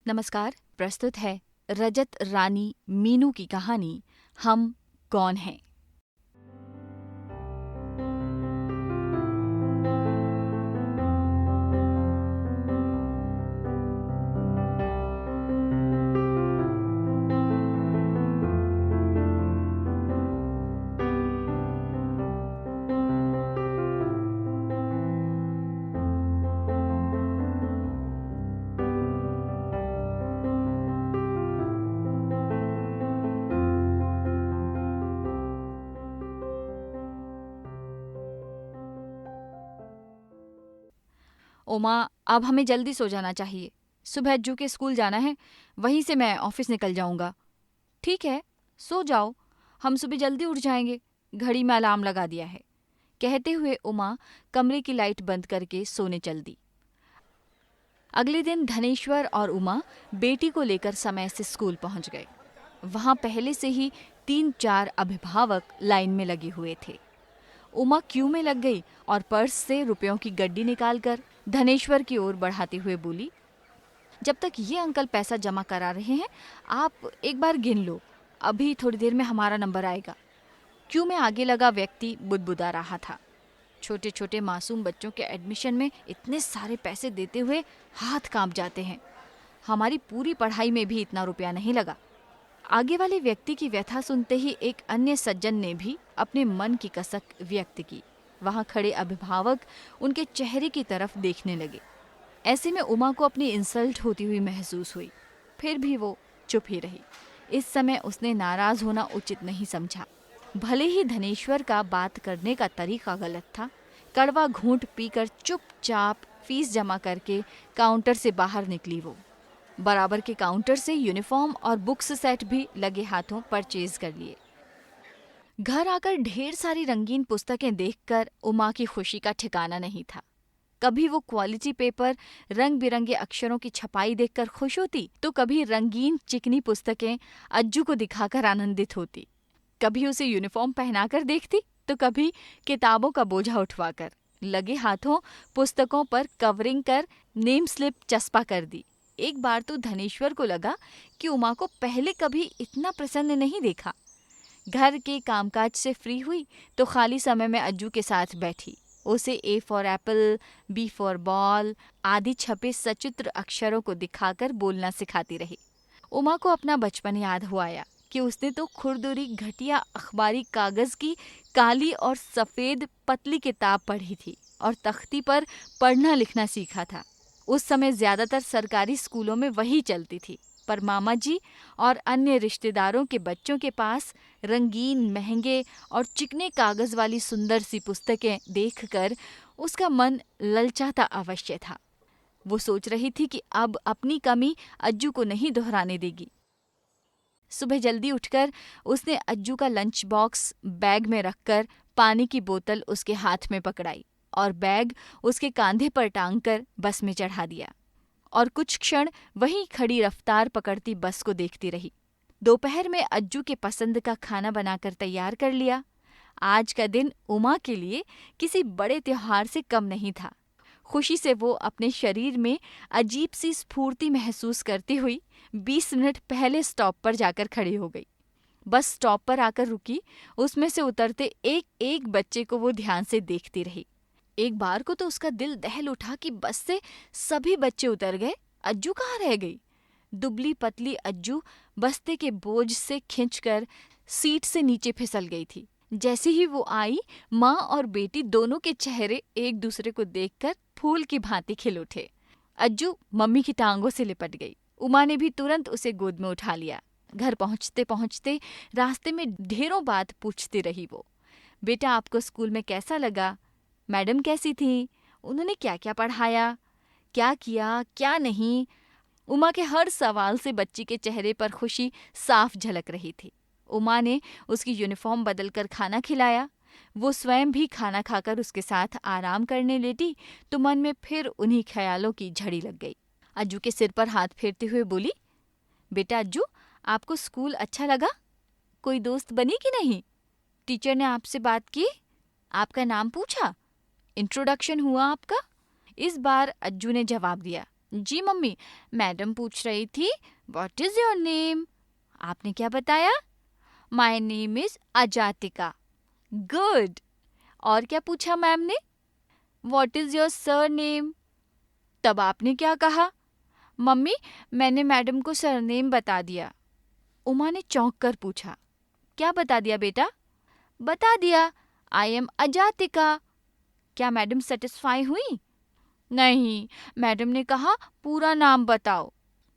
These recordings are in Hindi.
नमस्कार। प्रस्तुत है रजत रानी मीनू की कहानी हम कौन हैं। ओमा, अब हमें जल्दी सो जाना चाहिए। सुबह अज्जू के स्कूल जाना है, वहीं से मैं ऑफिस निकल जाऊंगा। ठीक है, सो जाओ, हम सुबह जल्दी उठ जाएंगे। घड़ी में अलार्म लगा दिया है, कहते हुए उमा कमरे की लाइट बंद करके सोने चल दी। अगले दिन धनेश्वर और उमा बेटी को लेकर समय से स्कूल पहुंच गए। वहां पहले से ही 3-4 अभिभावक लाइन में लगे हुए थे। उमा क्यू में लग गई और पर्स से रुपयों की गड्डी निकालकर धनेश्वर की ओर बढ़ाते हुए बोली, जब तक ये अंकल पैसा जमा करा रहे हैं, आप एक बार गिन लो, अभी थोड़ी देर में हमारा नंबर आएगा। क्यू में आगे लगा व्यक्ति बुदबुदा रहा था। छोटे छोटे मासूम बच्चों के एडमिशन में इतने सारे पैसे देते हुए हाथ कांप जाते हैं। हमारी पूरी पढ़ाई में भी इतना रुपया नहीं लगा। आगे वाले व्यक्ति की व्यथा सुनते ही एक अन्य सज्जन ने भी अपने मन की कसक व्यक्त की। वहां खड़े अभिभावक उनके चेहरे की तरफ देखने लगे। ऐसे में उमा को अपनी इंसल्ट होती हुई महसूस हुई। फिर भी वो चुप ही रही। इस समय उसने नाराज होना उचित नहीं समझा। भले ही धनेश्वर का बात करने का तरीका गलत था, कड़वा घूंट पीकर चुपचाप फीस जमा करके काउंटर से बाहर निकली वो। बराबर के काउंटर से यूनिफॉर्म और बुक्स सेट भी लगे हाथों परचेज कर लिए। घर आकर ढेर सारी रंगीन पुस्तकें देखकर उमा की खुशी का ठिकाना नहीं था। कभी वो क्वालिटी पेपर, रंग बिरंगे अक्षरों की छपाई देखकर खुश होती, तो कभी रंगीन चिकनी पुस्तकें अज्जू को दिखाकर आनंदित होती। कभी उसे यूनिफॉर्म पहनाकर देखती, तो कभी किताबों का बोझा उठवाकर लगे हाथों पुस्तकों पर कवरिंग कर नेम स्लिप चस्पा कर दी। एक बार तो धनेश्वर को लगा कि उमा को पहले कभी इतना प्रसन्न नहीं देखा। घर के कामकाज से फ्री हुई तो खाली समय में अज्जू के साथ बैठी। उसे A for apple, B for ball आदि छपे सचित्र अक्षरों को दिखाकर बोलना सिखाती रही। उमा को अपना बचपन याद हो आया कि उसने तो खुरदुरी घटिया अखबारी कागज की काली और सफेद पतली किताब पढ़ी थी और तख्ती पर पढ़ना लिखना सीखा था। उस समय ज्यादातर सरकारी स्कूलों में वही चलती थी, पर मामा जी और अन्य रिश्तेदारों के बच्चों के पास रंगीन, महंगे और चिकने कागज वाली सुंदर सी पुस्तकें देखकर उसका मन ललचाता अवश्य था। वो सोच रही थी कि अब अपनी कमी अज्जू को नहीं दोहराने देगी। सुबह जल्दी उठकर उसने अज्जू का लंच बॉक्स बैग में रखकर पानी की बोतल उसके हाथ में पकड़ाई और बैग उसके कांधे पर टांगकर बस में चढ़ा दिया और कुछ क्षण वहीं खड़ी रफ्तार पकड़ती बस को देखती रही। दोपहर में अज्जू के पसंद का खाना बनाकर तैयार कर लिया। आज का दिन उमा के लिए किसी बड़े त्योहार से कम नहीं था। खुशी से वो अपने शरीर में अजीब सी स्फूर्ति महसूस करती हुई 20 मिनट पहले स्टॉप पर जाकर खड़ी हो गई। बस स्टॉप पर आकर रुकी। उसमें से उतरते एक एक बच्चे को वो ध्यान से देखती रही। एक बार को तो उसका दिल दहल उठा कि बस से सभी बच्चे उतर गए, अज्जू कहाँ रह गई। दुबली पतली अज्जू बस्ते के बोझ से खिंचकर सीट से नीचे फिसल गई थी। जैसे ही वो आई, माँ और बेटी दोनों के चेहरे एक दूसरे को देखकर फूल की भांति खिल उठे। अज्जू मम्मी की टांगों से लिपट गई। उमा ने भी तुरंत उसे गोद में उठा लिया। घर पहुंचते पहुंचते रास्ते में ढेरों बात पूछती रही वो। बेटा, आपको स्कूल में कैसा लगा? मैडम कैसी थी? उन्होंने क्या क्या पढ़ाया? क्या किया, क्या नहीं? उमा के हर सवाल से बच्ची के चेहरे पर खुशी साफ झलक रही थी। उमा ने उसकी यूनिफॉर्म बदलकर खाना खिलाया। वो स्वयं भी खाना खाकर उसके साथ आराम करने लेटी तो मन में फिर उन्हीं ख्यालों की झड़ी लग गई। अज्जू के सिर पर हाथ फेरते हुए बोली, बेटा अज्जू, आपको स्कूल अच्छा लगा? कोई दोस्त बनी कि नहीं? टीचर ने आपसे बात की? आपका नाम पूछा? इंट्रोडक्शन हुआ आपका? इस बार अज्जू ने जवाब दिया, जी मम्मी, मैडम पूछ रही थी व्हाट इज योर नेम। आपने क्या बताया? My name is Ajatika. Good. और क्या पूछा मैम ने? What is your surname. तब आपने क्या कहा? मम्मी, मैंने मैडम को सरनेम बता दिया। उमा ने चौंक कर पूछा, क्या बता दिया बेटा? बता दिया, आई एम अजातिका। क्या मैडम सेटिस्फाई हुई? नहीं, मैडम ने कहा पूरा नाम बताओ।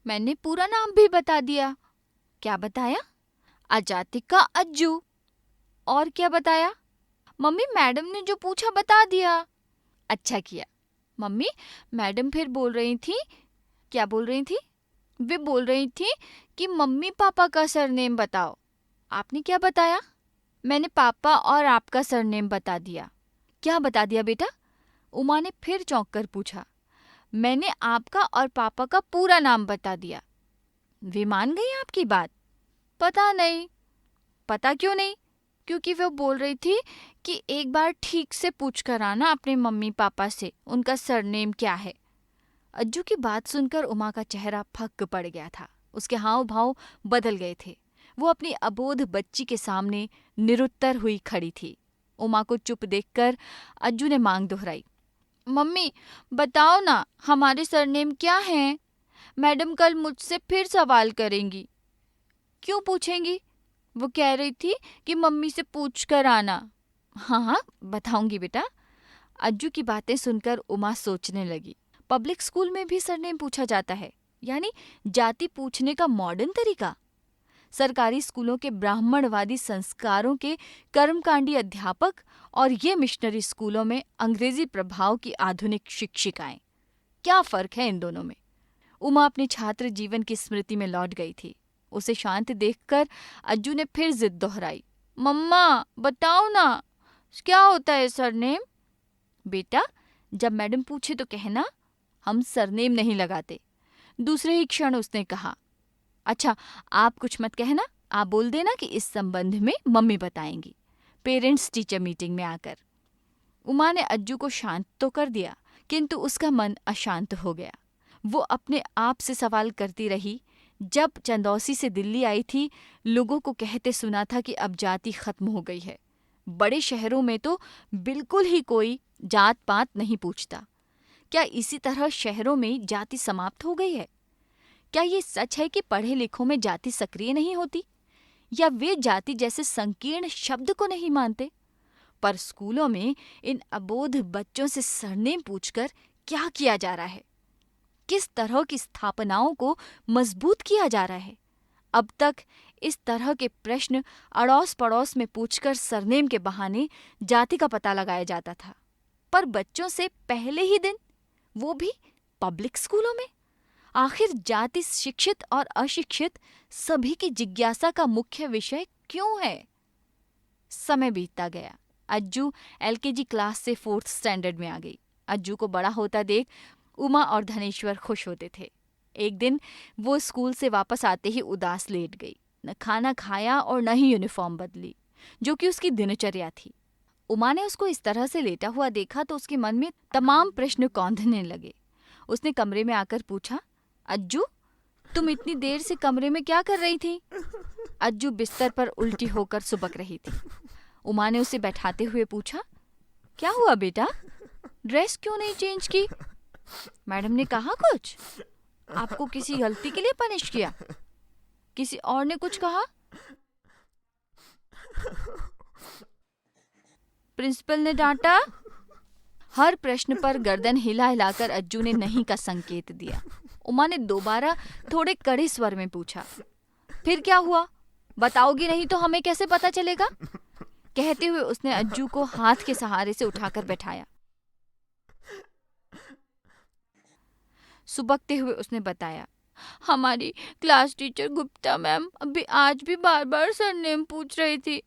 मैंने पूरा नाम भी बता दिया। क्या बताया? अजातिका अज्जू। और क्या बताया? मम्मी, मैडम ने जो पूछा बता दिया। अच्छा किया। मम्मी, मैडम फिर बोल रही थी, क्या बोल रही थी? वे बोल रही थी कि मम्मी पापा का सरनेम बताओ। आपने क्या बताया? मैंने पापा और आपका सरनेम बता दिया। क्या बता दिया बेटा? उमा ने फिर चौंक कर पूछा। मैंने आपका और पापा का पूरा नाम बता दिया। वे मान गई आपकी बात? पता नहीं। पता क्यों नहीं? क्योंकि वो बोल रही थी कि एक बार ठीक से पूछ कर आना अपने मम्मी पापा से उनका सरनेम क्या है। अज्जू की बात सुनकर उमा का चेहरा फक पड़ गया था। उसके हाव भाव बदल गए थे। वो अपनी अबोध बच्ची के सामने निरुत्तर हुई खड़ी थी। उमा को चुप देखकर अज्जू ने मांग दोहराई, मम्मी बताओ ना, हमारे सरनेम क्या हैं? मैडम कल मुझसे फिर सवाल करेंगी। क्यों पूछेंगी? वो कह रही थी कि मम्मी से पूछ कर आना। हाँ हाँ, बताऊंगी बेटा। अज्जू की बातें सुनकर उमा सोचने लगी, पब्लिक स्कूल में भी सरनेम पूछा जाता है, यानी जाति पूछने का मॉडर्न तरीका। सरकारी स्कूलों के ब्राह्मणवादी संस्कारों के कर्मकांडी अध्यापक और ये मिशनरी स्कूलों में अंग्रेजी प्रभाव की आधुनिक शिक्षिकाएं, क्या फर्क है इन दोनों में? उमा अपने छात्र जीवन की स्मृति में लौट गई थी। उसे शांत देखकर अज्जू ने फिर जिद दोहराई, मम्मा बताओ ना, क्या होता है सरनेम? बेटा, जब मैडम पूछे तो कहना, हम सरनेम नहीं लगाते। दूसरे ही क्षण उसने कहा, अच्छा आप कुछ मत कहना, आप बोल देना कि इस संबंध में मम्मी बताएंगी पेरेंट्स टीचर मीटिंग में आकर। उमा ने अज्जू को शांत तो कर दिया, किंतु उसका मन अशांत हो गया। वो अपने आप से सवाल करती रही, जब चंदौसी से दिल्ली आई थी, लोगों को कहते सुना था कि अब जाति खत्म हो गई है। बड़े शहरों में तो बिल्कुल ही कोई जात पात नहीं पूछता। क्या इसी तरह शहरों में जाति समाप्त हो गई है? क्या ये सच है कि पढ़े लिखों में जाति सक्रिय नहीं होती, या वे जाति जैसे संकीर्ण शब्द को नहीं मानते? पर स्कूलों में इन अबोध बच्चों से सरनेम पूछकर क्या किया जा रहा है? किस तरह की स्थापनाओं को मजबूत किया जा रहा है? अब तक इस तरह के प्रश्न अड़ोस पड़ोस में पूछकर सरनेम के बहाने जाति का पता लगाया जाता था। पर बच्चों से पहले ही दिन, वो भी पब्लिक स्कूलों में। आखिर जाति शिक्षित और अशिक्षित सभी की जिज्ञासा का मुख्य विषय क्यों है? समय बीतता गया। अज्जू एलकेजी क्लास से 4th स्टैंडर्ड में आ गई। अज्जू को बड़ा होता देख उमा और धनेश्वर खुश होते थे। एक दिन वो स्कूल से वापस आते ही उदास लेट गई। न खाना खाया और न ही यूनिफॉर्म बदली, जो कि उसकी दिनचर्या थी। उमा ने उसको इस तरह से लेटा हुआ देखा तो उसके मन में तमाम प्रश्न कौंधने लगे। उसने कमरे में आकर पूछा, अज्जू तुम इतनी देर से कमरे में क्या कर रही थी? अज्जू बिस्तर पर उल्टी होकर सुबक रही थी। उमा ने उसे बैठाते हुए पूछा, क्या हुआ बेटा, ड्रेस क्यों नहीं चेंज की? मैडम ने कहा कुछ? आपको किसी गलती के लिए पनिश किया? किसी और ने कुछ कहा? प्रिंसिपल ने डांटा? हर प्रश्न पर गर्दन हिला हिलाकर अज्जू ने नहीं का संकेत दिया। उमा ने दोबारा थोड़े कड़े स्वर में पूछा, फिर क्या हुआ? बताओगी नहीं तो हमें कैसे पता चलेगा? कहते हुए उसने अज्जू को हाथ के सहारे से उठाकर बैठाया। सुबकते हुए उसने बताया, हमारी क्लास टीचर गुप्ता मैम अभी आज भी बार बार सरनेम पूछ रही थी।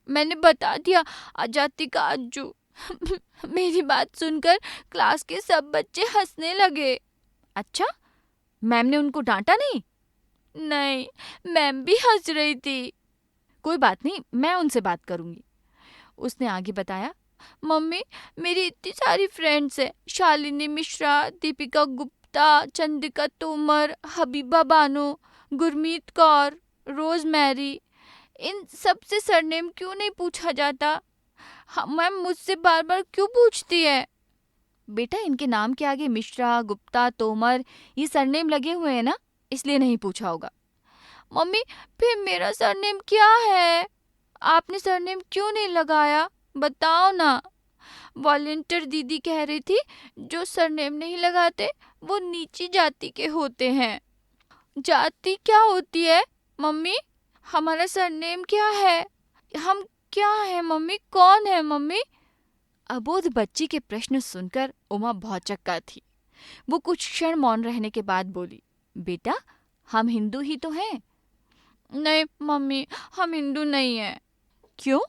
मैंने बता दिया, अजातिका अज्जू। मेरी बात सुनकर क्लास के सब बच्चे हंसने लगे। अच्छा, मैम ने उनको डांटा नहीं? नहीं, मैम भी हंस रही थी। कोई बात नहीं, मैं उनसे बात करूंगी। उसने आगे बताया, मम्मी मेरी इतनी सारी फ्रेंड्स हैं, शालिनी मिश्रा, दीपिका गुप्ता, गुप्ता, चंदिका तोमर, हबीबा बानो, गुरमीत कौर, रोजमेरी, इन सबसे सरनेम क्यों नहीं पूछा जाता? मैम मुझसे बार बार क्यों पूछती है? बेटा इनके नाम के आगे मिश्रा, गुप्ता, तोमर ये सरनेम लगे हुए हैं ना, इसलिए नहीं पूछा होगा। मम्मी फिर मेरा सरनेम क्या है? आपने सरनेम क्यों नहीं लगाया? बताओ ना। वॉलंटियर दीदी कह रही थी जो सरनेम नहीं लगाते वो नीची जाति के होते हैं। जाति क्या होती है मम्मी? हमारा सरनेम क्या है? हम क्या है मम्मी? कौन है मम्मी? अबोध बच्ची के प्रश्न सुनकर उमा बहुत चक्का थी। वो कुछ क्षण मौन रहने के बाद बोली, बेटा हम हिंदू ही तो हैं। नहीं मम्मी, हम हिंदू नहीं हैं। क्यों?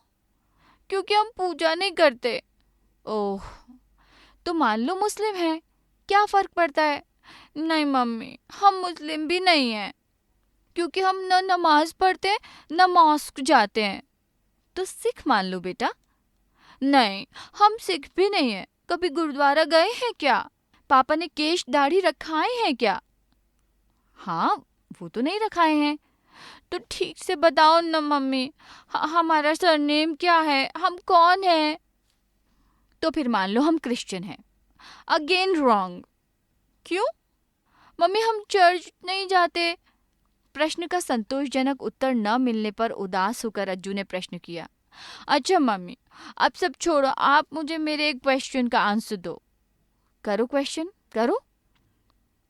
क्योंकि हम पूजा नहीं करते। ओह, तो मान लो मुस्लिम हैं, क्या फर्क पड़ता है? नहीं मम्मी, हम मुस्लिम भी नहीं हैं, क्योंकि हम न नमाज पढ़ते न मॉस्क जाते हैं। तो सिख मान लो बेटा। नहीं, हम सिख भी नहीं हैं। कभी गुरुद्वारा गए हैं क्या? पापा ने केश दाढ़ी रखाए हैं क्या? हाँ, वो तो नहीं रखाए हैं। तो ठीक से बताओ न मम्मी, हमारा सरनेम क्या है? हम कौन हैं? तो फिर मान लो हम क्रिश्चियन हैं। Again wrong. क्यों? मम्मी हम चर्च नहीं जाते। प्रश्न का संतोषजनक उत्तर न मिलने पर उदास होकर अज्जू ने प्रश्न किया, अच्छा मम्मी अब सब छोड़ो, आप मुझे मेरे एक क्वेश्चन का आंसर दो। करो क्वेश्चन करो।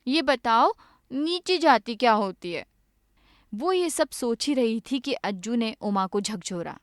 ये बताओ नीची जाति क्या होती है? वो ये सब सोच ही रही थी कि अज्जू ने उमा को झकझोरा।